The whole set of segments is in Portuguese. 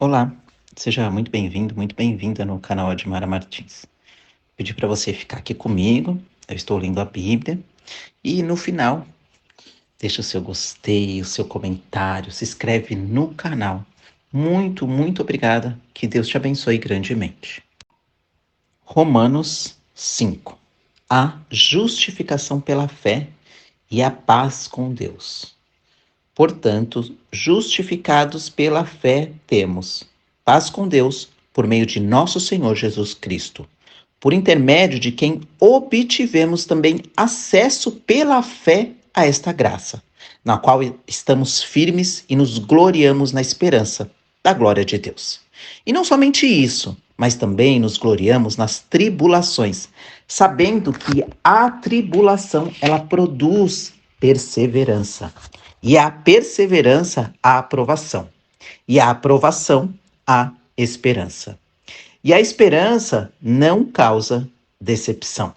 Olá, seja muito bem-vindo, muito bem-vinda no canal Admara Martins. Pedi para você ficar aqui comigo, eu estou lendo a Bíblia e no final deixa o seu gostei, o seu comentário, se inscreve no canal. Muito, muito obrigada, que Deus te abençoe grandemente. Romanos 5. A justificação pela fé e a paz com Deus. Portanto, justificados pela fé, temos paz com Deus por meio de nosso Senhor Jesus Cristo, por intermédio de quem obtivemos também acesso pela fé a esta graça, na qual estamos firmes e nos gloriamos na esperança da glória de Deus. E não somente isso, mas também nos gloriamos nas tribulações, sabendo que a tribulação ela produz perseverança. E a perseverança, a aprovação. E a aprovação, a esperança. E a esperança não causa decepção,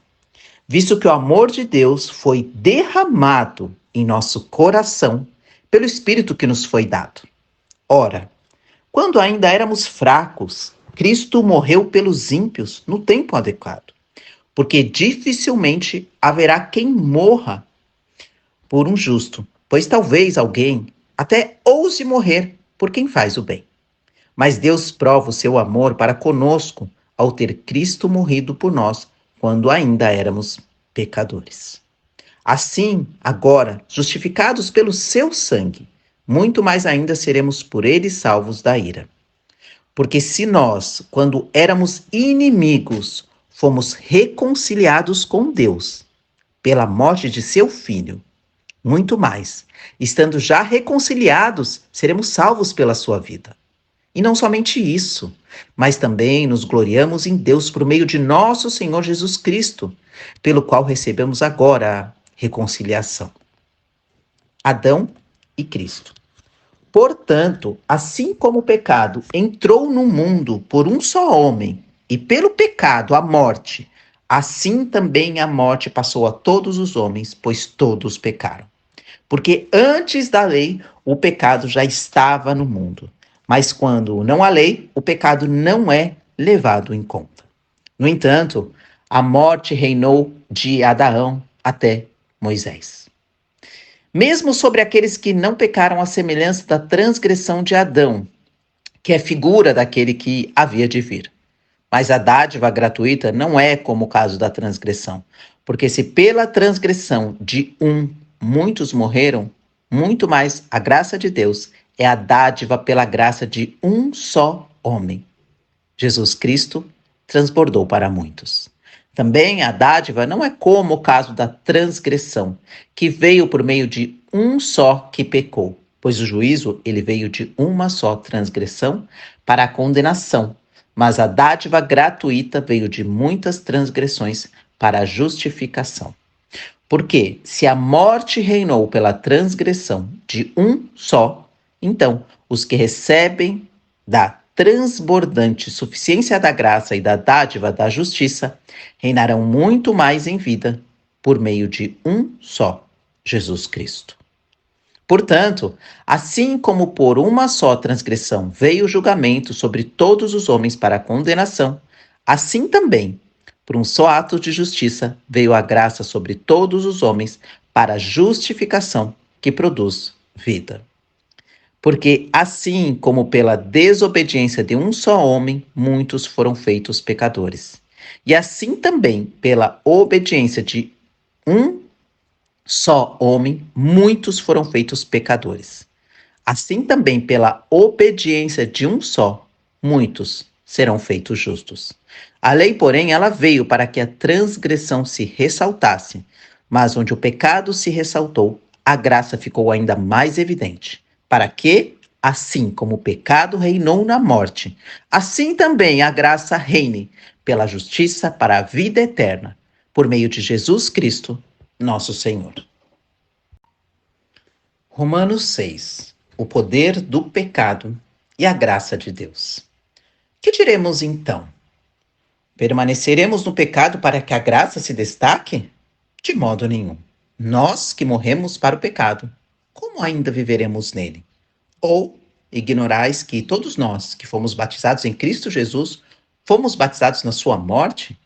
visto que o amor de Deus foi derramado em nosso coração pelo Espírito que nos foi dado. Ora, quando ainda éramos fracos, Cristo morreu pelos ímpios no tempo adequado, porque dificilmente haverá quem morra por um justo, pois talvez alguém até ouse morrer por quem faz o bem. Mas Deus prova o seu amor para conosco ao ter Cristo morrido por nós quando ainda éramos pecadores. Assim, agora, justificados pelo seu sangue, muito mais ainda seremos por ele salvos da ira. Porque se nós, quando éramos inimigos, fomos reconciliados com Deus pela morte de seu filho, muito mais, estando já reconciliados, seremos salvos pela sua vida. E não somente isso, mas também nos gloriamos em Deus por meio de nosso Senhor Jesus Cristo, pelo qual recebemos agora a reconciliação. Adão e Cristo. Portanto, assim como o pecado entrou no mundo por um só homem, e pelo pecado a morte, assim também a morte passou a todos os homens, pois todos pecaram. Porque antes da lei, o pecado já estava no mundo. Mas quando não há lei, o pecado não é levado em conta. No entanto, a morte reinou de Adão até Moisés. Mesmo sobre aqueles que não pecaram à semelhança da transgressão de Adão, que é figura daquele que havia de vir. Mas a dádiva gratuita não é como o caso da transgressão, porque se pela transgressão de um muitos morreram, muito mais a graça de Deus é a dádiva pela graça de um só homem. Jesus Cristo transbordou para muitos. Também a dádiva não é como o caso da transgressão, que veio por meio de um só que pecou, pois o juízo ele veio de uma só transgressão para a condenação, mas a dádiva gratuita veio de muitas transgressões para a justificação. Porque se a morte reinou pela transgressão de um só, então os que recebem da transbordante suficiência da graça e da dádiva da justiça reinarão muito mais em vida por meio de um só, Jesus Cristo. Portanto, assim como por uma só transgressão veio o julgamento sobre todos os homens para a condenação, assim também, por um só ato de justiça, veio a graça sobre todos os homens para a justificação que produz vida. Porque assim como pela desobediência de um só homem, muitos foram feitos pecadores. E assim também pela obediência de um só homem, muitos foram feitos pecadores. Assim também pela obediência de um só, muitos serão feitos justos. A lei, porém, ela veio para que a transgressão se ressaltasse, mas onde o pecado se ressaltou, a graça ficou ainda mais evidente, para que, assim como o pecado reinou na morte, assim também a graça reine pela justiça para a vida eterna, por meio de Jesus Cristo, nosso Senhor. Romanos 6. O poder do pecado e a graça de Deus. Que diremos então? Permaneceremos no pecado para que a graça se destaque? De modo nenhum. Nós que morremos para o pecado, como ainda viveremos nele? Ou ignorais que todos nós que fomos batizados em Cristo Jesus, fomos batizados na sua morte?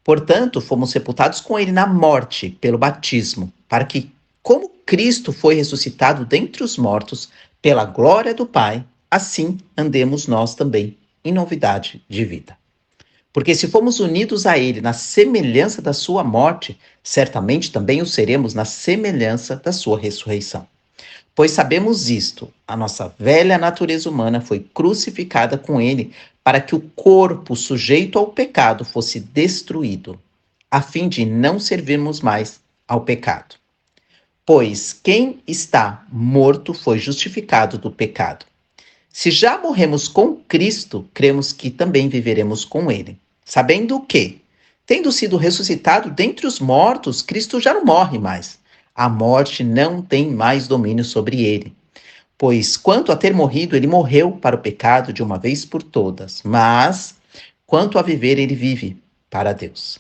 Portanto, fomos sepultados com ele na morte pelo batismo, para que, como Cristo foi ressuscitado dentre os mortos, pela glória do Pai, assim andemos nós também em novidade de vida. Porque se fomos unidos a ele na semelhança da sua morte, certamente também o seremos na semelhança da sua ressurreição. Pois sabemos isto, a nossa velha natureza humana foi crucificada com ele para que o corpo sujeito ao pecado fosse destruído, a fim de não servirmos mais ao pecado. Pois quem está morto foi justificado do pecado. Se já morremos com Cristo, cremos que também viveremos com ele, sabendo que, tendo sido ressuscitado dentre os mortos, Cristo já não morre mais. A morte não tem mais domínio sobre ele. Pois, quanto a ter morrido, ele morreu para o pecado de uma vez por todas, mas, quanto a viver, ele vive para Deus.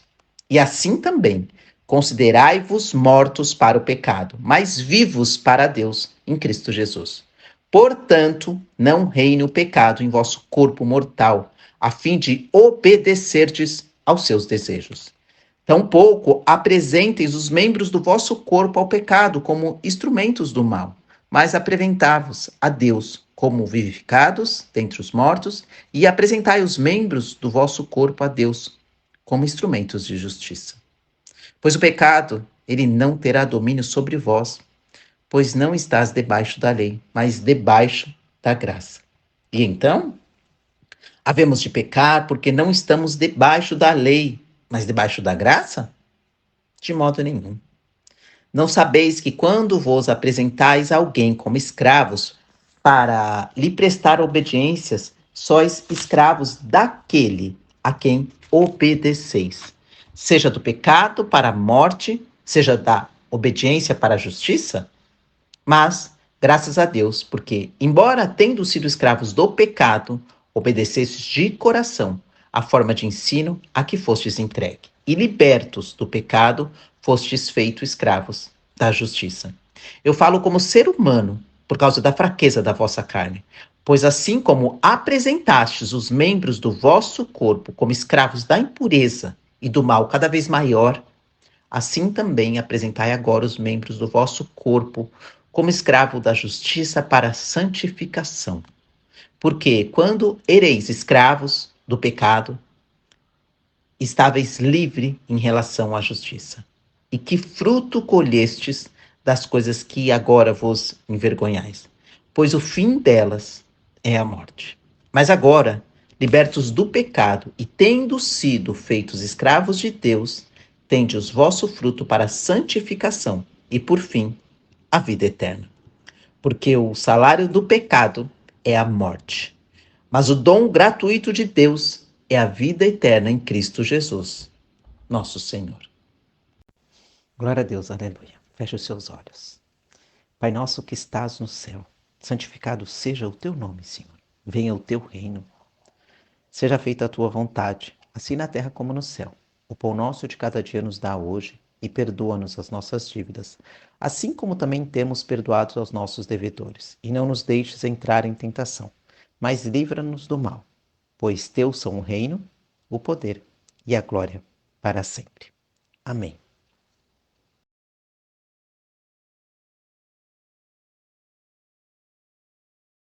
E assim também, considerai-vos mortos para o pecado, mas vivos para Deus em Cristo Jesus. Portanto, não reine o pecado em vosso corpo mortal, a fim de obedecerdes aos seus desejos. Tampouco apresenteis os membros do vosso corpo ao pecado como instrumentos do mal, mas apresentai-vos a Deus como vivificados dentre os mortos, e apresentai os membros do vosso corpo a Deus como instrumentos de justiça. Pois o pecado, ele não terá domínio sobre vós, pois não estás debaixo da lei, mas debaixo da graça. E então, havemos de pecar porque não estamos debaixo da lei, mas debaixo da graça? De modo nenhum. Não sabeis que quando vos apresentais a alguém como escravos para lhe prestar obediências, sois escravos daquele a quem obedeceis, seja do pecado para a morte, seja da obediência para a justiça? Mas, graças a Deus, porque, embora tendo sido escravos do pecado, obedecestes de coração a forma de ensino a que fostes entregue, e libertos do pecado, fostes feitos escravos da justiça. Eu falo como ser humano, por causa da fraqueza da vossa carne. Pois assim como apresentastes os membros do vosso corpo como escravos da impureza e do mal cada vez maior, assim também apresentai agora os membros do vosso corpo como escravo da justiça para a santificação. Porque quando ereis escravos do pecado, estáveis livre em relação à justiça. E que fruto colhestes das coisas que agora vos envergonhais? Pois o fim delas é a morte. Mas agora, libertos do pecado e tendo sido feitos escravos de Deus, tendes o vosso fruto para a santificação e, por fim, a vida eterna. Porque o salário do pecado é a morte, mas o dom gratuito de Deus é a vida eterna em Cristo Jesus, nosso Senhor. Glória a Deus, aleluia. Feche os seus olhos. Pai nosso que estás no céu, santificado seja o teu nome, Senhor. Venha o teu reino. Seja feita a tua vontade, assim na terra como no céu. O pão nosso de cada dia nos dá hoje, e perdoa-nos as nossas dívidas, assim como também temos perdoado aos nossos devedores. E não nos deixes entrar em tentação, mas livra-nos do mal, pois teu são o reino, o poder e a glória para sempre. Amém.